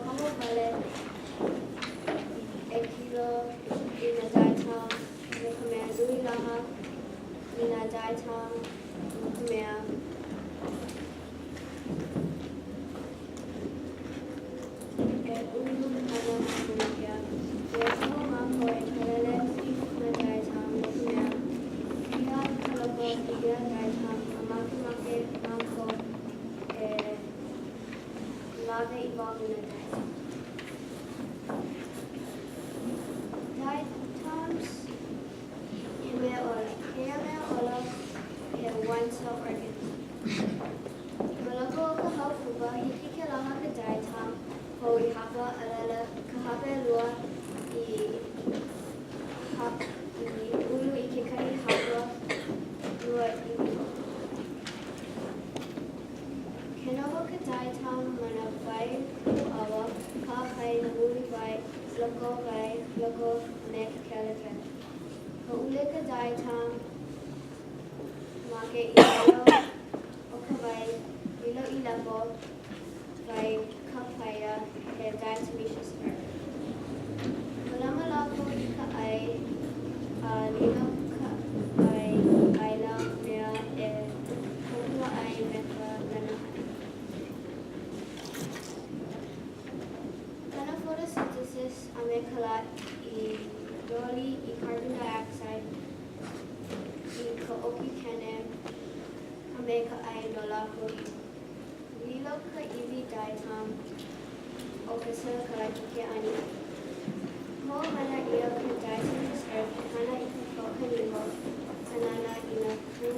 kamo vale ekilo ina jai cham me kame lui laha ina jai cham kame ulu ana kunakia kamo mako ekalele ina jai cham kame ia kalako ia jai cham amaki make mako lave evolve ina jai cham. Diatoms ime ola one cell organism. Malako ka haupuba hiki ke laha ka diatom ho I hapa alala ka hape lua I ulu I kekahi hapa lua I ulu. Kenoho ka diatom mana vai ku awa ka kai nui vai loko me ka kelekan. Ka ule ka diatom make I lalo o ka vai ilo I lepo vai ka paia he diatomaceous earth. Malama lako I ka ai lilo ka ai aila mea kokua ai me ka lanahan. Kana photosynthesis ame kala I doli I carbon dioxide I ka oki kene ame ka ai no lako I lilo ka iwi diatom o ka sila kalakike ani. Ho hana ia ka diatomaceous earth hana I ka kanimo kanana ina pu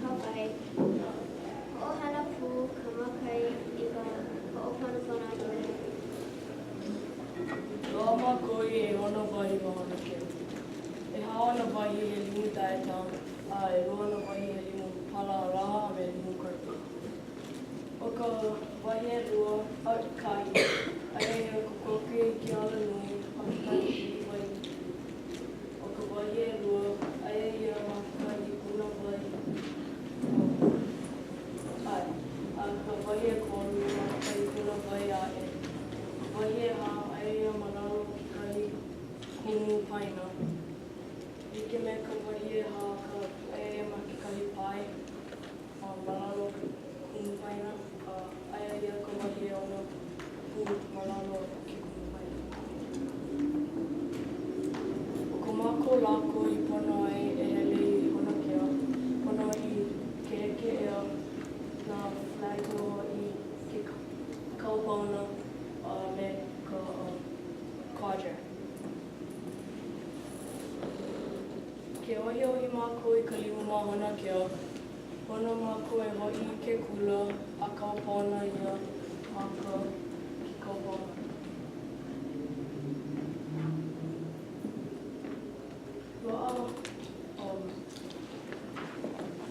kapai. Ho hana pu kamakai I ka ho'oponopono ina. Loa mākou e ono wahi mahana ke. E haona wahi he limu diatom, a e roa na wahi he limu pala raha a me limu karpi. O ka wahi e rua au kai, a e he kukoke ki ala nui a kai I wahi. O ka wahi e rua, a e ia kai I kuna wahi. Ai, a ka wahi e konu a kai I kuna wahi a e. Wahi e ha a e ia manalo ki kai kunu paina. Ike me ka wahi e ha ka a e ia ma ki kai pai. Manalo kunu paina. A e ia ka wahi e ono pu manalo ki kunu paina. O ka mako lako I pono ai e hele I hona kea. Pono I ke eke ea na flago I ke kaupana me ka quadra. Ke ohi mākou I ka limu mahana kea, pono mākou e hoi I ke kula a kaupana ia ma ka ki kaupana. Loa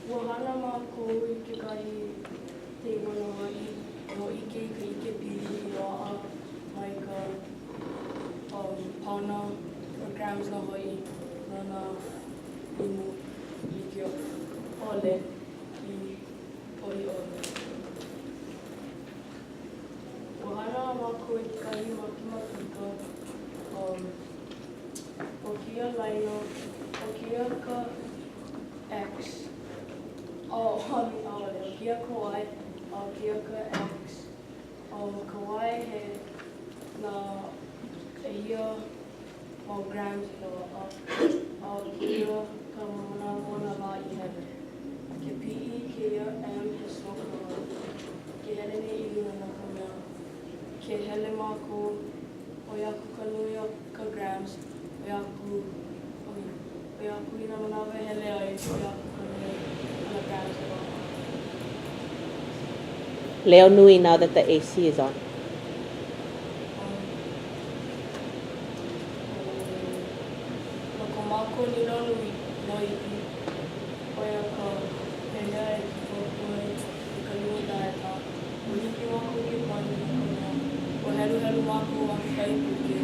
ua hana mākou I kekahi te mana hai no ike I ka ike pili I loa mai ka pauna or grams na hoi nana limu like ole I oi ole. Ua hana mākou I kahi makimakika o kia laino, o kia ka X, o kia ka Y, o kia ka X, o ka Y he na e ia o grams loa, o kia ka mona la I hele. Ke PE ke ia M he smoke loa, ke hele ni I luna na ka mea. Ke hele mākou o iaku ka nui o ka grams, o iaku ina manawa hele ai o iaku ka nui o grams loa. Leo nui now that the AC is on. Mākou ni nonu I noi I oia ka hele ai ki kōkua I ka lua diatom. O hiki mākou ki pani I ka mea. O helu mākou a kai puke.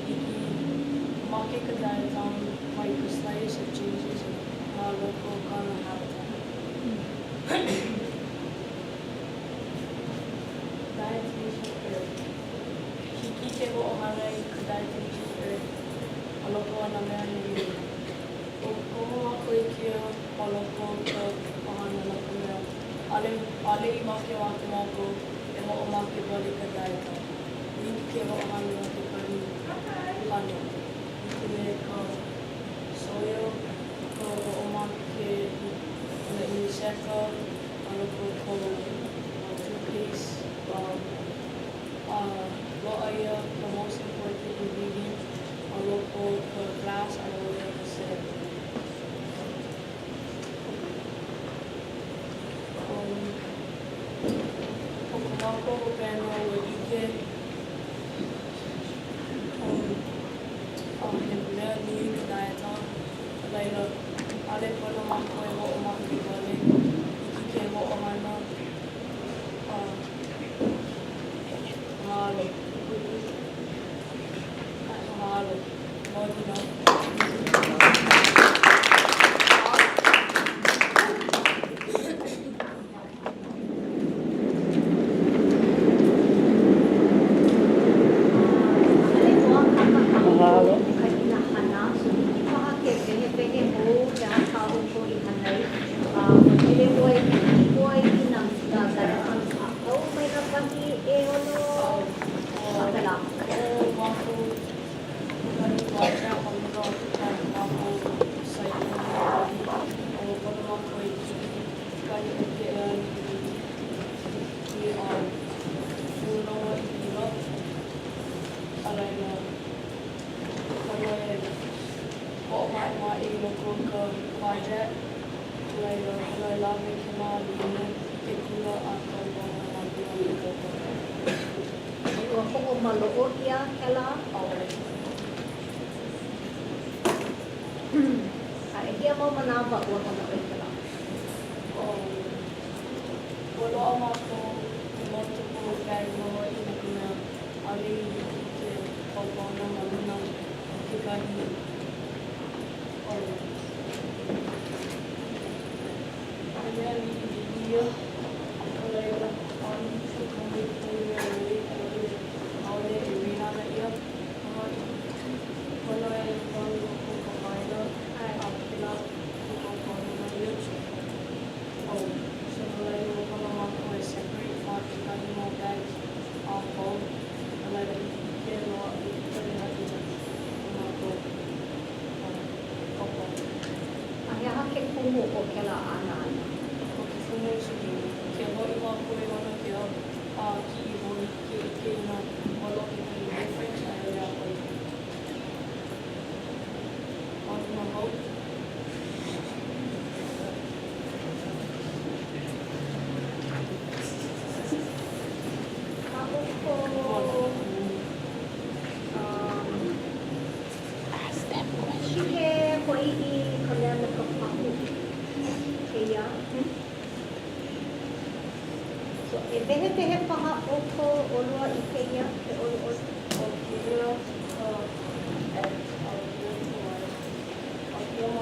Hiki make ka diatom mai ka slightest of changes in nā loko kana habitat. Diatomaceous earth. ke mo o hana I ka diabetes e aloko ana mea nui. O komo mako I kia aloko ka o hana na ka mea. Ale I make mako e mo o make wali ka dieta. Hiki ke mo o hana na ke kani hana. Hiki me ka soya, ka o make na iniseka, aloko ko toothpaste, loa ia the most important ingredient aloko ka glass ano ia kasi Okumako o pēno o ike he mea nui ka dieta laila ale pono mako e mo o maki wale iki ke mo o hana mahalo mahalo Modino Mahalo.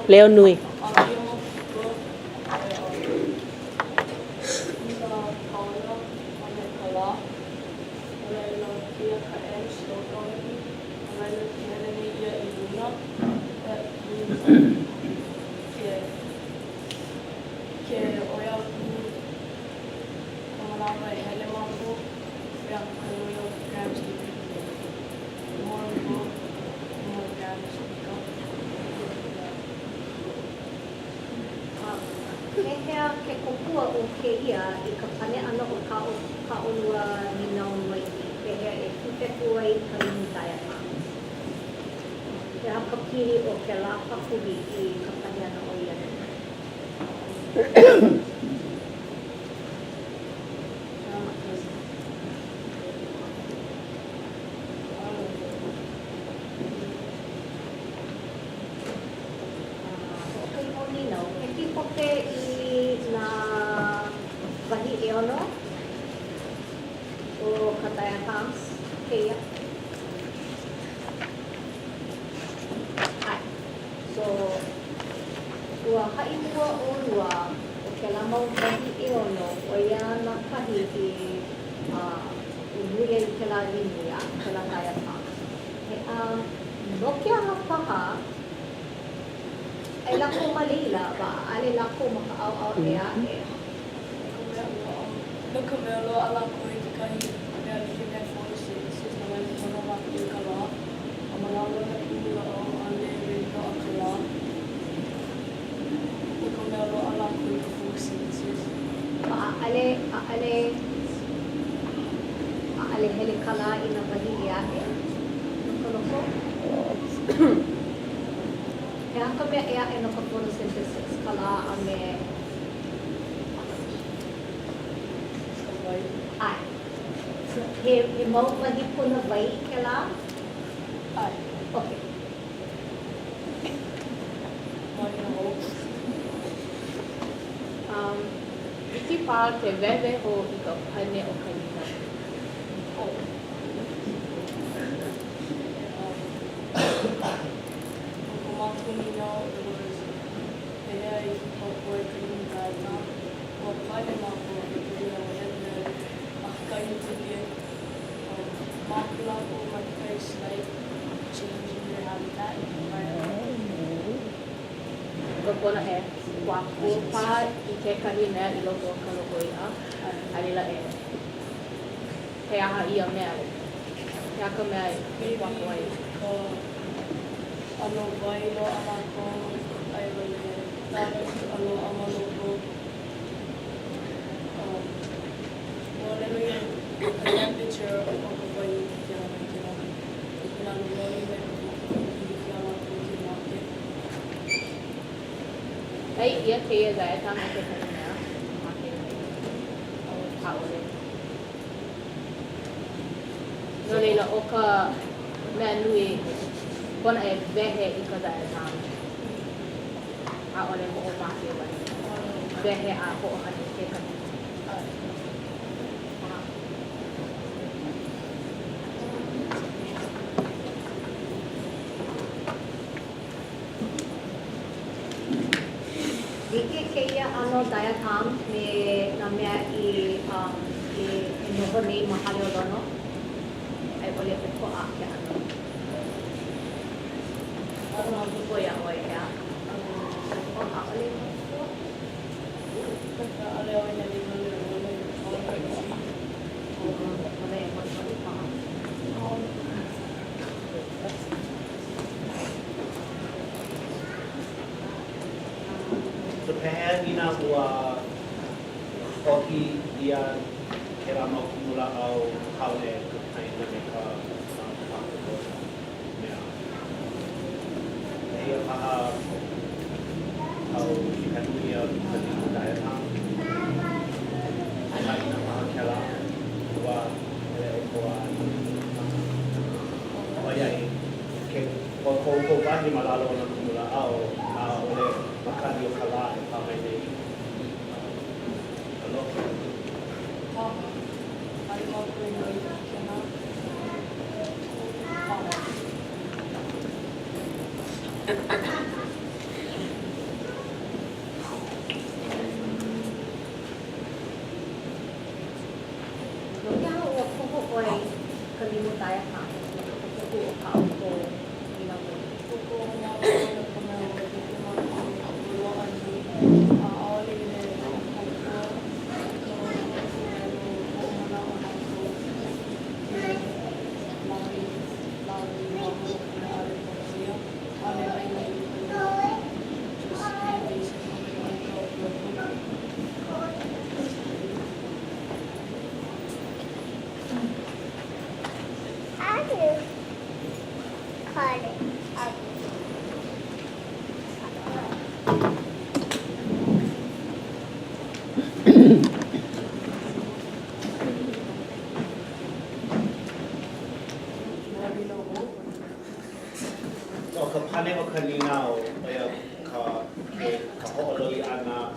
Leo nui. nuia I kēlā linia, kēlā diatom. He noke aha paha, ai lako malila wa ale lako makaau e a'e. No ka mea loa ala ko I kekahi mea like mea photosynthesis na wai kona waki I ka lā. A malawa na ku'ula o ale rin ka a ka lā. No ka mea loa ala ko I ka photosynthesis. Aale hele kala I na wahi I a'e. No ka loko. He aka mea e a'e no ka photosynthesis kala a me Wai. ai. So, he mau wahi puna wai I kēlā? Ai. Okay. Mai na hou. Iti pā te wewe o I ka pane o ka ina. Oh. Ko makuni now, it was pehea I ki papoe ka inu kāna. Ko paine mako I ka ina o hene a kai tike. Makula ko my face like changing their habitat and environment. Ka kona e waku pā I kekahi mea I loko o ka loko ia. Alila e he aha ia mea. He aka mea I waku ai. Ko ano wai no ama ko ai wale tāna ano ama loko. Whatever the temperature of the wai ki ana mai kina. Kina no wai me ki ana ko ki make. Ai ia ke ia zai tā me kekahi mea. Make o kaole. No leila o ka mea nui kona e wehe I ka zai tā. A ole ho o make wai. Wehe a ho o hani kekahi. Like keia ano diatom me na mea I noho nei mahale o lono. Ai wale o ko a ke ano. Ano ang ko ia oi ia. O a ole ko. Ale o ina ni wale o wale o wale. Ole mo ko pa. So pehea ina ua hoki ia ke rama o kumula au haole ka kaina me ka whakako mea. Ia paha au ki kanui au ki kanui diatom. Ka ina paha kela ua ele o koa Oiai, ke ko wahi malalo na kumula au a ole makani o ka lā e pāmai nei ka loko. Pama. Ai mako I mai kina. Pama. No ke hao ua koho oi ka limu diatom. No ka o ka o ko ina mo. Koko na o na ka mea o ke mako I loa ani. A aole I le haukua. Ko o mana o hako. Lawi waho na ale kokia. Ale ai mai I ka loa. Just basic mai ka o loko. O ka pane o ka ninao ia ka ho'ololi ana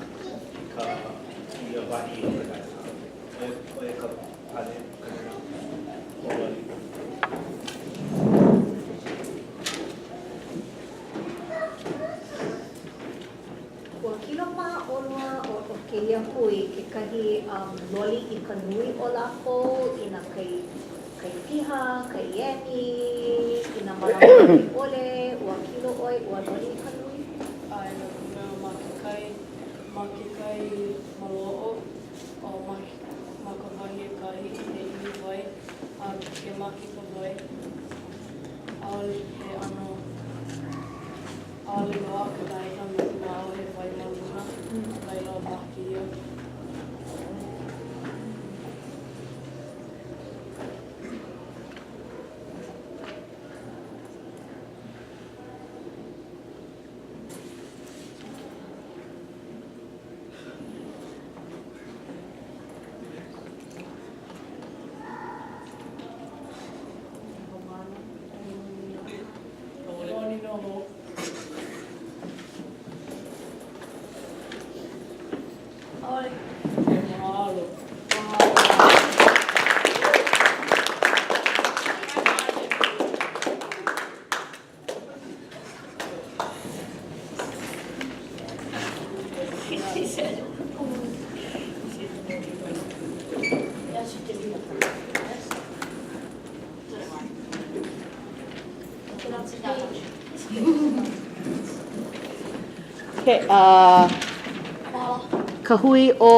ka ia wahi o ka diatom. Oia ka pane o ka ninao ho'ololi. Ua kilo paha oloa o keia hui ke kekahi loli I ka nui o lako, I na kai piha, kai emi, I na malama ole, ua kilo oi, ua loli I ka nui. Ai na mea ma ke kai malo'o o ma ka wahi e kahi he iwi wai a ke maki ka wai. ʻAʻole he ano ʻaʻole loa ka laila me ka ʻaʻole wai ma luna, laila o maki ia. Loni no ho. Ai. Mahalo. Okay, ka hui o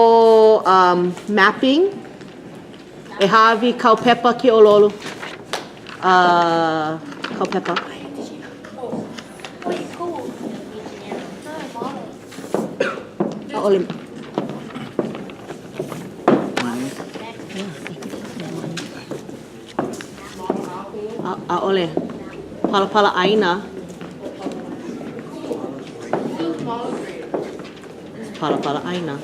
mapping. E hawi kaupepa ki ʻololu. Kaupepa. ʻAʻole. ʻAʻole. Palapala ʻaina. Palapala ʻaina.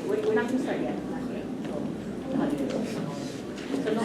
We're not going to start yet. So no.